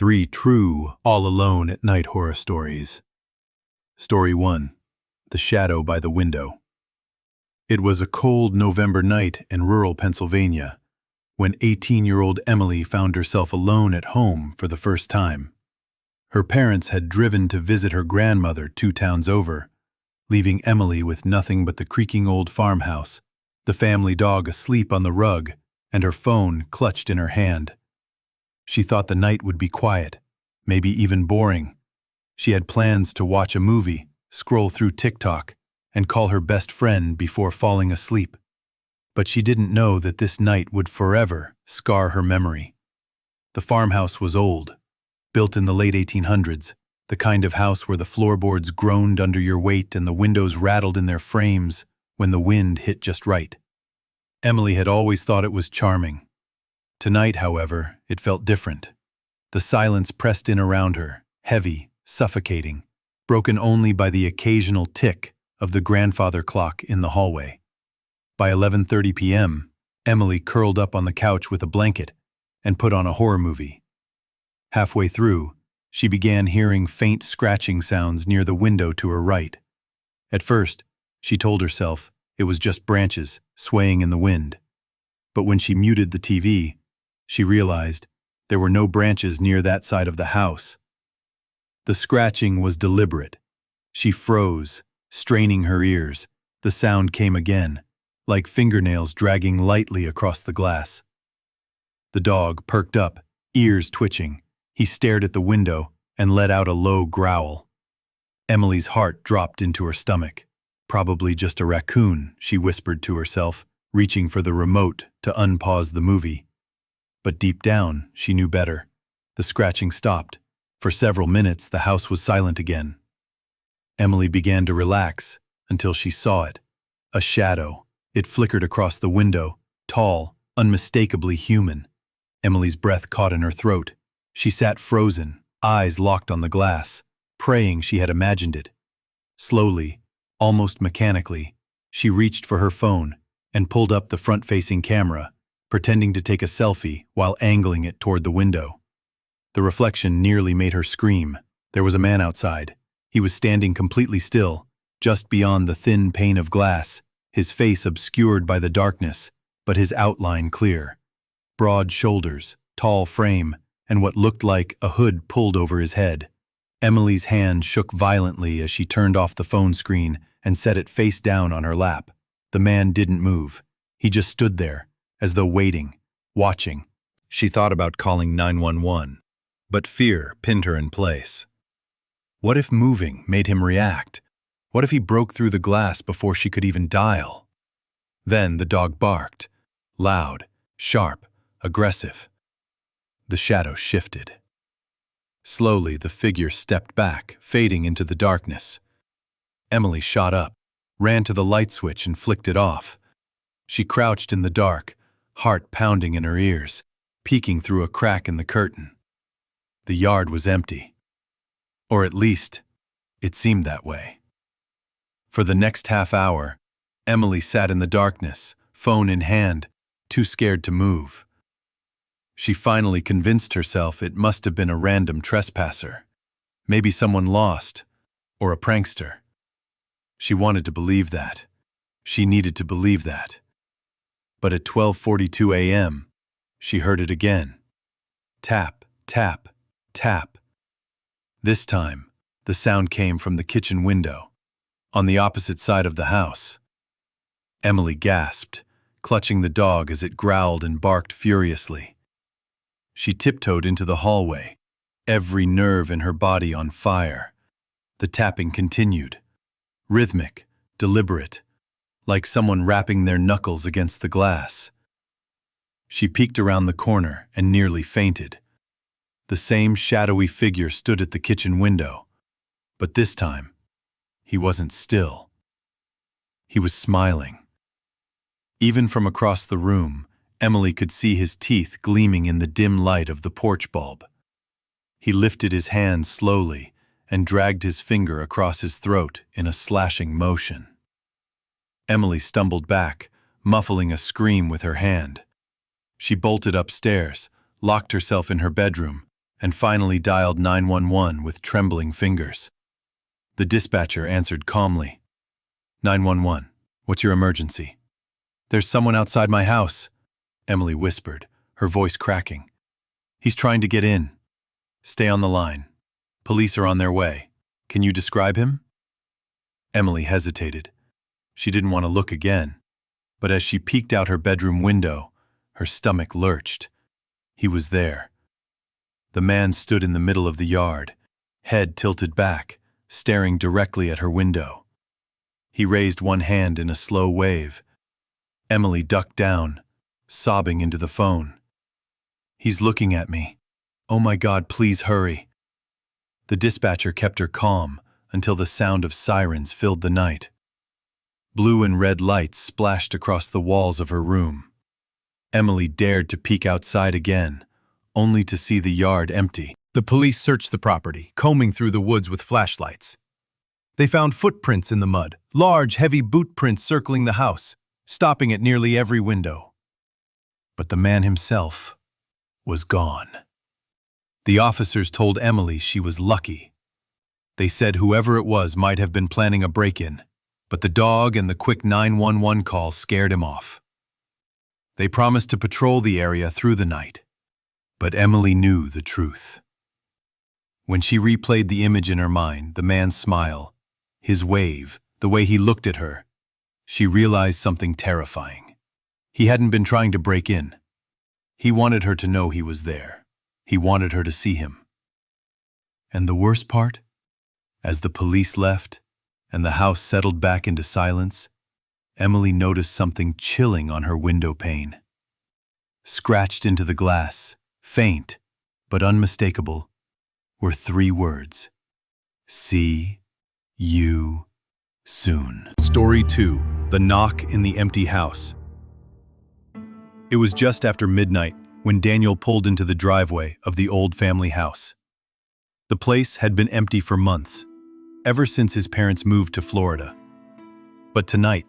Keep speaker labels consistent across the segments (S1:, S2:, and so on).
S1: 3 true all-alone-at-night horror stories. Story 1. The Shadow by the Window. It was a cold November night in rural Pennsylvania when 18-year-old Emily found herself alone at home for the first time. Her parents had driven to visit her grandmother 2 towns over, leaving Emily with nothing but the creaking old farmhouse, the family dog asleep on the rug, and her phone clutched in her hand. She thought the night would be quiet, maybe even boring. She had plans to watch a movie, scroll through TikTok, and call her best friend before falling asleep. But she didn't know that this night would forever scar her memory. The farmhouse was old, built in the late 1800s, the kind of house where the floorboards groaned under your weight and the windows rattled in their frames when the wind hit just right. Emily had always thought it was charming. Tonight, however, it felt different. The silence pressed in around her, heavy, suffocating, broken only by the occasional tick of the grandfather clock in the hallway. By 11:30 p.m., Emily curled up on the couch with a blanket and put on a horror movie. Halfway through, she began hearing faint scratching sounds near the window to her right. At first, she told herself it was just branches swaying in the wind. But when she muted the TV, she realized there were no branches near that side of the house. The scratching was deliberate. She froze, straining her ears. The sound came again, like fingernails dragging lightly across the glass. The dog perked up, ears twitching. He stared at the window and let out a low growl. Emily's heart dropped into her stomach. Probably just a raccoon, she whispered to herself, reaching for the remote to unpause the movie. But deep down, she knew better. The scratching stopped. For several minutes, the house was silent again. Emily began to relax until she saw it. A shadow. It flickered across the window, tall, unmistakably human. Emily's breath caught in her throat. She sat frozen, eyes locked on the glass, praying she had imagined it. Slowly, almost mechanically, she reached for her phone and pulled up the front-facing camera, pretending to take a selfie while angling it toward the window. The reflection nearly made her scream. There was a man outside. He was standing completely still, just beyond the thin pane of glass, his face obscured by the darkness, but his outline clear. Broad shoulders, tall frame, and what looked like a hood pulled over his head. Emily's hand shook violently as she turned off the phone screen and set it face down on her lap. The man didn't move. He just stood there, as though waiting, watching. She thought about calling 911, but fear pinned her in place. What if moving made him react? What if he broke through the glass before she could even dial? Then the dog barked, loud, sharp, aggressive. The shadow shifted. Slowly, the figure stepped back, fading into the darkness. Emily shot up, ran to the light switch and flicked it off. She crouched in the dark, heart pounding in her ears, peeking through a crack in the curtain. The yard was empty. Or at least, it seemed that way. For the next half hour, Emily sat in the darkness, phone in hand, too scared to move. She finally convinced herself it must have been a random trespasser, maybe someone lost, or a prankster. She wanted to believe that. She needed to believe that. But at 12:42 a.m., she heard it again. Tap, tap, tap. This time, the sound came from the kitchen window, on the opposite side of the house. Emily gasped, clutching the dog as it growled and barked furiously. She tiptoed into the hallway, every nerve in her body on fire. The tapping continued, rhythmic, deliberate, like someone rapping their knuckles against the glass. She peeked around the corner and nearly fainted. The same shadowy figure stood at the kitchen window, but this time, he wasn't still. He was smiling. Even from across the room, Emily could see his teeth gleaming in the dim light of the porch bulb. He lifted his hand slowly and dragged his finger across his throat in a slashing motion. Emily stumbled back, muffling a scream with her hand. She bolted upstairs, locked herself in her bedroom, and finally dialed 911 with trembling fingers. The dispatcher answered calmly. 911, what's your emergency? There's someone outside my house, Emily whispered, her voice cracking. He's trying to get in. Stay on the line. Police are on their way. Can you describe him? Emily hesitated. She didn't want to look again, but as she peeked out her bedroom window, her stomach lurched. He was there. The man stood in the middle of the yard, head tilted back, staring directly at her window. He raised one hand in a slow wave. Emily ducked down, sobbing into the phone. He's looking at me. Oh my God, please hurry. The dispatcher kept her calm until the sound of sirens filled the night. Blue and red lights splashed across the walls of her room. Emily dared to peek outside again, only to see the yard empty.
S2: The police searched the property, combing through the woods with flashlights. They found footprints in the mud, large, heavy boot prints circling the house, stopping at nearly every window. But the man himself was gone. The officers told Emily she was lucky. They said whoever it was might have been planning a break-in, but the dog and the quick 911 call scared him off. They promised to patrol the area through the night, but Emily knew the truth. When she replayed the image in her mind, the man's smile, his wave, the way he looked at her, she realized something terrifying. He hadn't been trying to break in. He wanted her to know he was there. He wanted her to see him. And the worst part? As the police left and the house settled back into silence, Emily noticed something chilling on her window pane. Scratched into the glass, faint but unmistakable, were 3 words. See you soon. Story 2. The Knock in the Empty House. It was just after midnight when Daniel pulled into the driveway of the old family house. The place had been empty for months, ever since his parents moved to Florida. But tonight,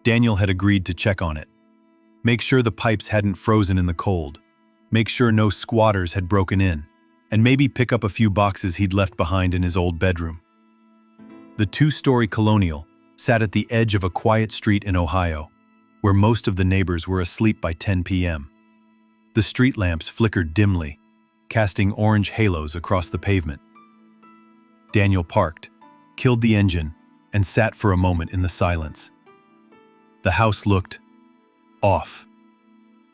S2: Daniel had agreed to check on it. Make sure the pipes hadn't frozen in the cold, make sure no squatters had broken in, and maybe pick up a few boxes he'd left behind in his old bedroom. The 2-story colonial sat at the edge of a quiet street in Ohio, where most of the neighbors were asleep by 10 p.m. The street lamps flickered dimly, casting orange halos across the pavement. Daniel parked, killed the engine, and sat for a moment in the silence. The house looked off.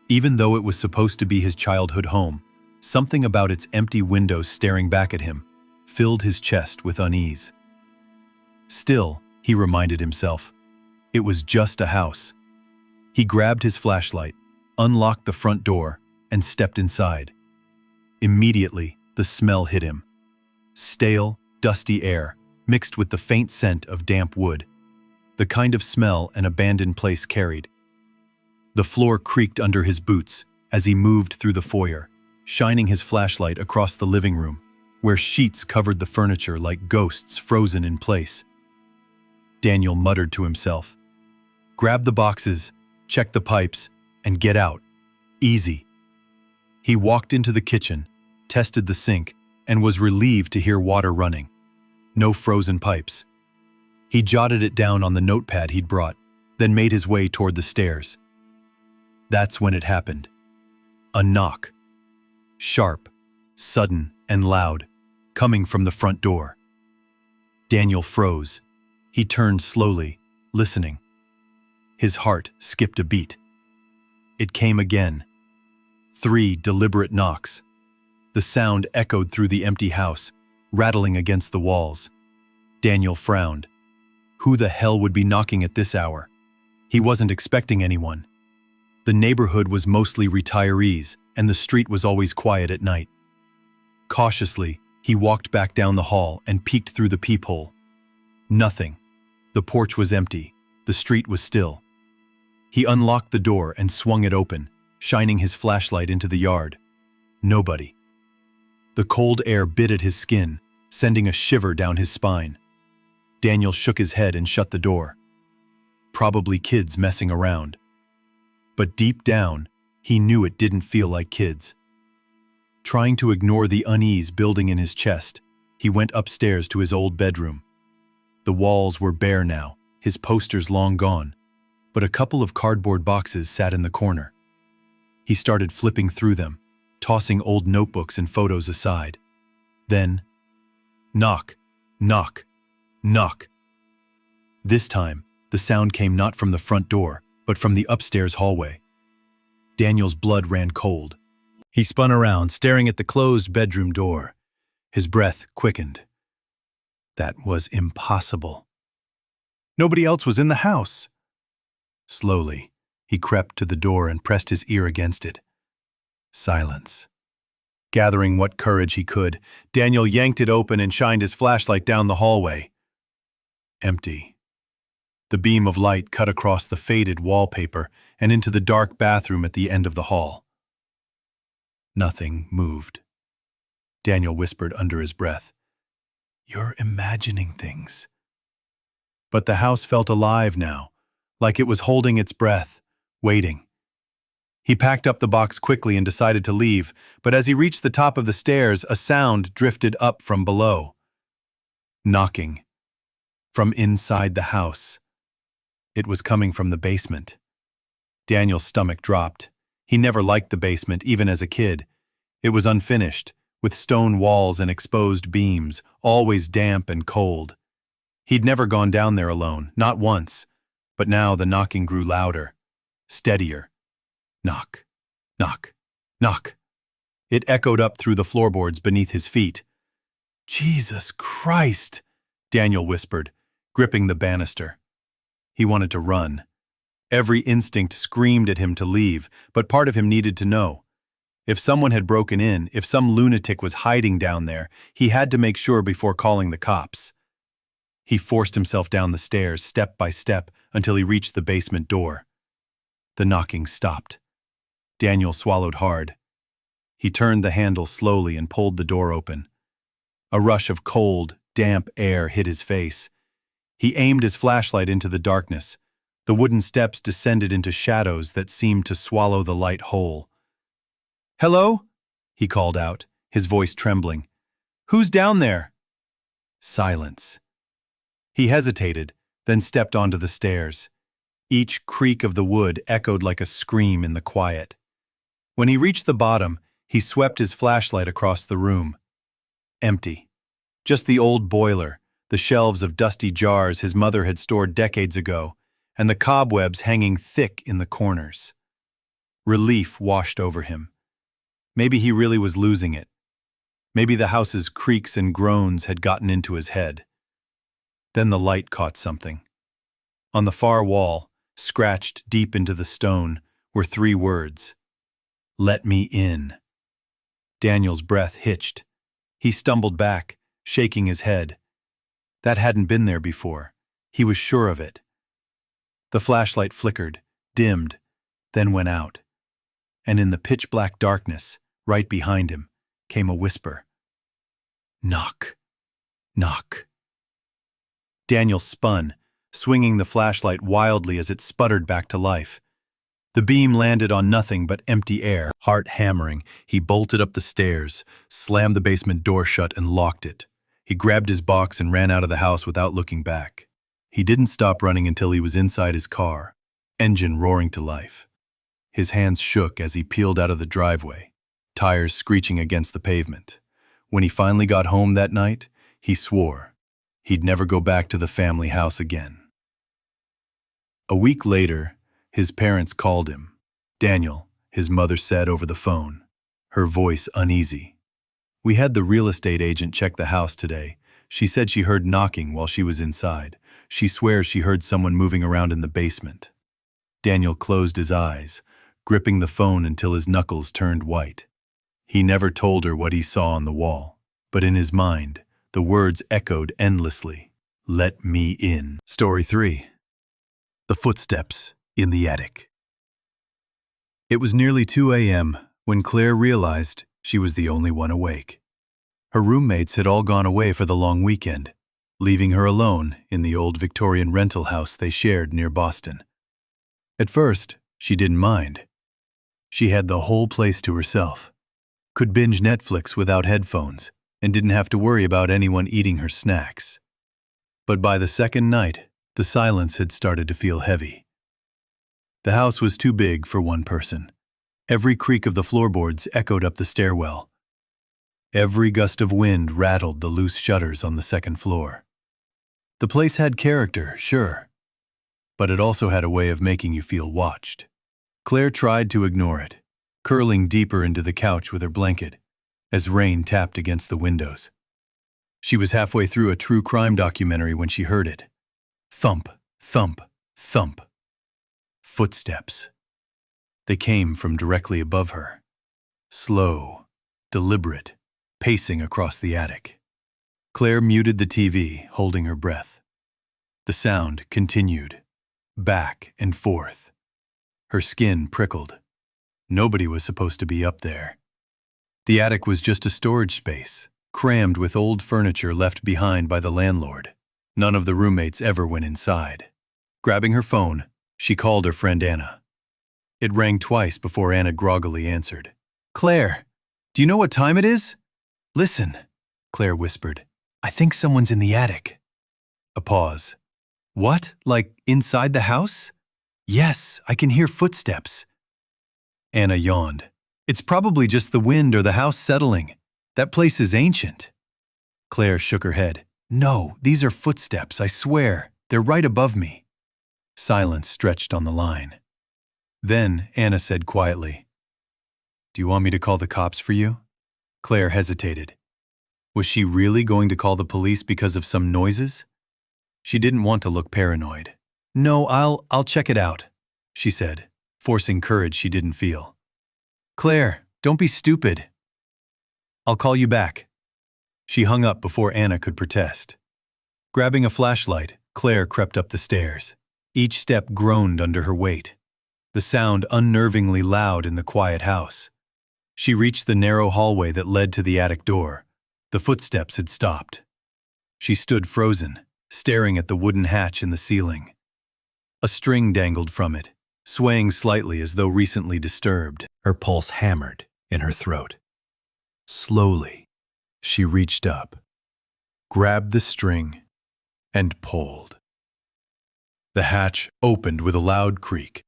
S2: Even though it was supposed to be his childhood home, something about its empty windows staring back at him filled his chest with unease. Still, he reminded himself, it was just a house. He grabbed his flashlight, unlocked the front door, and stepped inside. Immediately, the smell hit him. Stale, dusty air, mixed with the faint scent of damp wood. The kind of smell an abandoned place carried. The floor creaked under his boots as he moved through the foyer, shining his flashlight across the living room, where sheets covered the furniture like ghosts frozen in place. Daniel muttered to himself, "Grab the boxes, check the pipes, and get out. Easy." He walked into the kitchen, tested the sink, and was relieved to hear water running. No frozen pipes. He jotted it down on the notepad he'd brought, then made his way toward the stairs. That's when it happened. A knock. Sharp, sudden, and loud, coming from the front door. Daniel froze. He turned slowly, listening. His heart skipped a beat. It came again. 3 deliberate knocks. The sound echoed through the empty house, rattling against the walls. Daniel frowned. Who the hell would be knocking at this hour? He wasn't expecting anyone. The neighborhood was mostly retirees, and the street was always quiet at night. Cautiously, he walked back down the hall and peeked through the peephole. Nothing. The porch was empty. The street was still. He unlocked the door and swung it open, shining his flashlight into the yard. Nobody. The cold air bit at his skin, sending a shiver down his spine. Daniel shook his head and shut the door. Probably kids messing around. But deep down, he knew it didn't feel like kids.
S1: Trying to ignore the unease building in his chest, he went upstairs to his old bedroom. The walls were bare now, his posters long gone, but a couple of cardboard boxes sat in the corner. He started flipping through them, tossing old notebooks and photos aside. Then, knock, knock, knock. This time, the sound came not from the front door, but from the upstairs hallway. Daniel's blood ran cold. He spun around, staring at the closed bedroom door. His breath quickened. That was impossible. Nobody else was in the house. Slowly, he crept to the door and pressed his ear against it. Silence. Gathering what courage he could, Daniel yanked it open and shined his flashlight down the hallway. Empty. The beam of light cut across the faded wallpaper and into the dark bathroom at the end of the hall. Nothing moved. Daniel whispered under his breath, "You're imagining things." But the house felt alive now, like it was holding its breath, waiting. He packed up the box quickly and decided to leave, but as he reached the top of the stairs, a sound drifted up from below. Knocking. From inside the house. It was coming from the basement. Daniel's stomach dropped. He never liked the basement, even as a kid. It was unfinished, with stone walls and exposed beams, always damp and cold. He'd never gone down there alone, not once, but now the knocking grew louder, steadier. Knock, knock, knock. It echoed up through the floorboards beneath his feet. "Jesus Christ," Daniel whispered, gripping the banister. He wanted to run. Every instinct screamed at him to leave, but part of him needed to know. If someone had broken in, if some lunatic was hiding down there, he had to make sure before calling the cops. He forced himself down the stairs, step by step, until he reached the basement door. The knocking stopped. Daniel swallowed hard. He turned the handle slowly and pulled the door open. A rush of cold, damp air hit his face. He aimed his flashlight into the darkness. The wooden steps descended into shadows that seemed to swallow the light whole. "Hello?" he called out, his voice trembling. "Who's down there?" Silence. He hesitated, then stepped onto the stairs. Each creak of the wood echoed like a scream in the quiet. When he reached the bottom, he swept his flashlight across the room. Empty. Just the old boiler, the shelves of dusty jars his mother had stored decades ago, and the cobwebs hanging thick in the corners. Relief washed over him. Maybe he really was losing it. Maybe the house's creaks and groans had gotten into his head. Then the light caught something. On the far wall, scratched deep into the stone, were 3 words. "Let me in." Daniel's breath hitched. He stumbled back, shaking his head. That hadn't been there before. He was sure of it. The flashlight flickered, dimmed, then went out. And in the pitch-black darkness, right behind him, came a whisper. "Knock, knock." Daniel spun, swinging the flashlight wildly as it sputtered back to life. The beam landed on nothing but empty air. Heart hammering, he bolted up the stairs, slammed the basement door shut and locked it. He grabbed his box and ran out of the house without looking back. He didn't stop running until he was inside his car, engine roaring to life. His hands shook as he peeled out of the driveway, tires screeching against the pavement. When he finally got home that night, he swore he'd never go back to the family house again. A week later, his parents called him. "Daniel," his mother said over the phone, her voice uneasy. "We had the real estate agent check the house today. She said she heard knocking while she was inside. She swears she heard someone moving around in the basement." Daniel closed his eyes, gripping the phone until his knuckles turned white. He never told her what he saw on the wall, but in his mind, the words echoed endlessly. "Let me in." Story 3. The footsteps in the attic. It was nearly 2 a.m. when Claire realized she was the only one awake. Her roommates had all gone away for the long weekend, leaving her alone in the old Victorian rental house they shared near Boston. At first, she didn't mind. She had the whole place to herself. could binge Netflix without headphones, and didn't have to worry about anyone eating her snacks. But by the second night, the silence had started to feel heavy. The house was too big for one person. Every creak of the floorboards echoed up the stairwell. Every gust of wind rattled the loose shutters on the second floor. The place had character, sure, but it also had a way of making you feel watched. Claire tried to ignore it, curling deeper into the couch with her blanket, as rain tapped against the windows. She was halfway through a true crime documentary when she heard it. Thump, thump, thump. Footsteps. They came from directly above her. Slow, deliberate, pacing across the attic. Claire muted the TV, holding her breath. The sound continued, back and forth. Her skin prickled. Nobody was supposed to be up there. The attic was just a storage space, crammed with old furniture left behind by the landlord. None of the roommates ever went inside. Grabbing her phone, she called her friend Anna. It rang twice before Anna groggily answered. "Claire, do you know what time it is?" "Listen," Claire whispered. "I think someone's in the attic." A pause. "What? Like inside the house?" "Yes, I can hear footsteps." Anna yawned. "It's probably just the wind or the house settling. That place is ancient." Claire shook her head. "No, these are footsteps, I swear. They're right above me." Silence stretched on the line. Then Anna said quietly, "Do you want me to call the cops for you?" Claire hesitated. Was she really going to call the police because of some noises? She didn't want to look paranoid. "No, I'll check it out," she said, forcing courage she didn't feel. "Claire, don't be stupid." "I'll call you back." She hung up before Anna could protest. Grabbing a flashlight, Claire crept up the stairs. Each step groaned under her weight, the sound unnervingly loud in the quiet house. She reached the narrow hallway that led to the attic door. The footsteps had stopped. She stood frozen, staring at the wooden hatch in the ceiling. A string dangled from it, swaying slightly as though recently disturbed. Her pulse hammered in her throat. Slowly, she reached up, grabbed the string, and pulled. The hatch opened with a loud creak,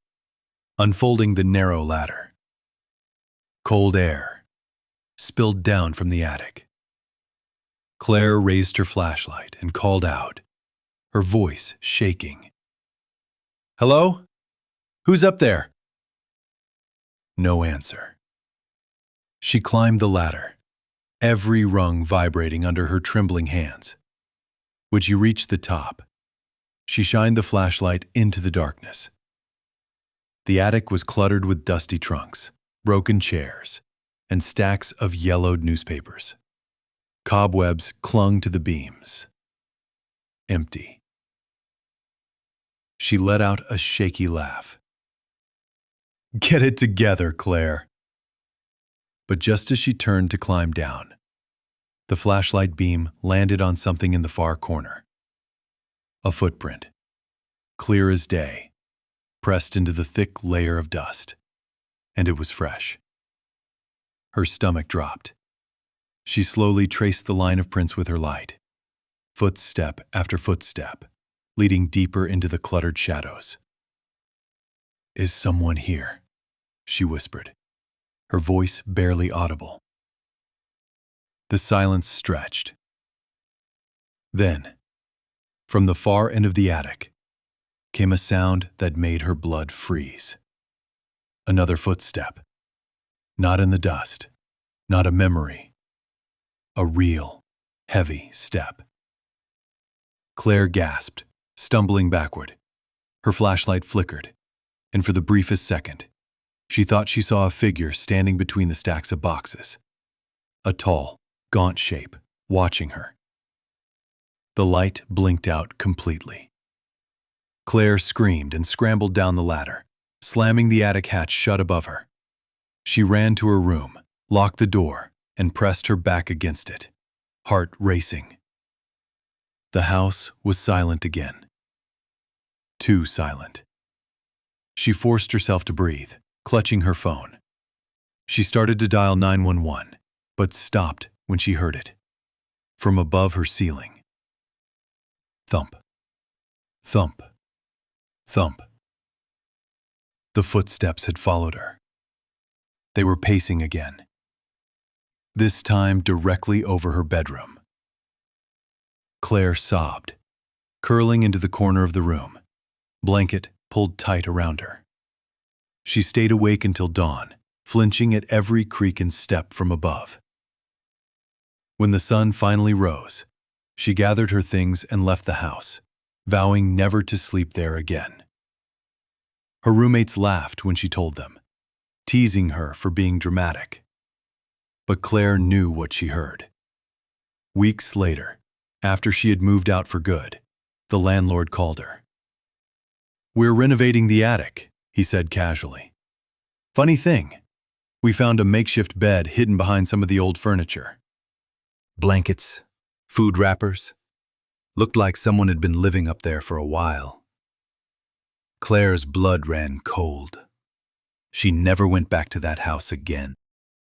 S1: unfolding the narrow ladder. Cold air spilled down from the attic. Claire raised her flashlight and called out, her voice shaking. "Hello? Who's up there?" No answer. She climbed the ladder, every rung vibrating under her trembling hands. When she reached the top, she shined the flashlight into the darkness. The attic was cluttered with dusty trunks, broken chairs, and stacks of yellowed newspapers. Cobwebs clung to the beams. Empty. She let out a shaky laugh. "Get it together, Claire." But just as she turned to climb down, the flashlight beam landed on something in the far corner. A footprint, clear as day, pressed into the thick layer of dust, and it was fresh. Her stomach dropped. She slowly traced the line of prints with her light, footstep after footstep, leading deeper into the cluttered shadows. "Is someone here?" she whispered, her voice barely audible. The silence stretched. Then, from the far end of the attic, came a sound that made her blood freeze. Another footstep. Not in the dust, not a memory. A real, heavy step. Claire gasped, stumbling backward. Her flashlight flickered, and for the briefest second, she thought she saw a figure standing between the stacks of boxes. A tall, gaunt shape, watching her. The light blinked out completely. Claire screamed and scrambled down the ladder, slamming the attic hatch shut above her. She ran to her room, locked the door, and pressed her back against it, heart racing. The house was silent again. Too silent. She forced herself to breathe, clutching her phone. She started to dial 911, but stopped when she heard it. From above her ceiling. Thump. Thump. Thump. The footsteps had followed her. They were pacing again. This time directly over her bedroom. Claire sobbed, curling into the corner of the room, blanket pulled tight around her. She stayed awake until dawn, flinching at every creak and step from above. When the sun finally rose, she gathered her things and left the house, vowing never to sleep there again. Her roommates laughed when she told them, teasing her for being dramatic. But Claire knew what she heard. Weeks later, after she had moved out for good, the landlord called her. "We're renovating the attic," he said casually. "Funny thing, we found a makeshift bed hidden behind some of the old furniture."
S2: Blankets, food wrappers. Looked like someone had been living up there for a while. Claire's blood ran cold. She never went back to that house again.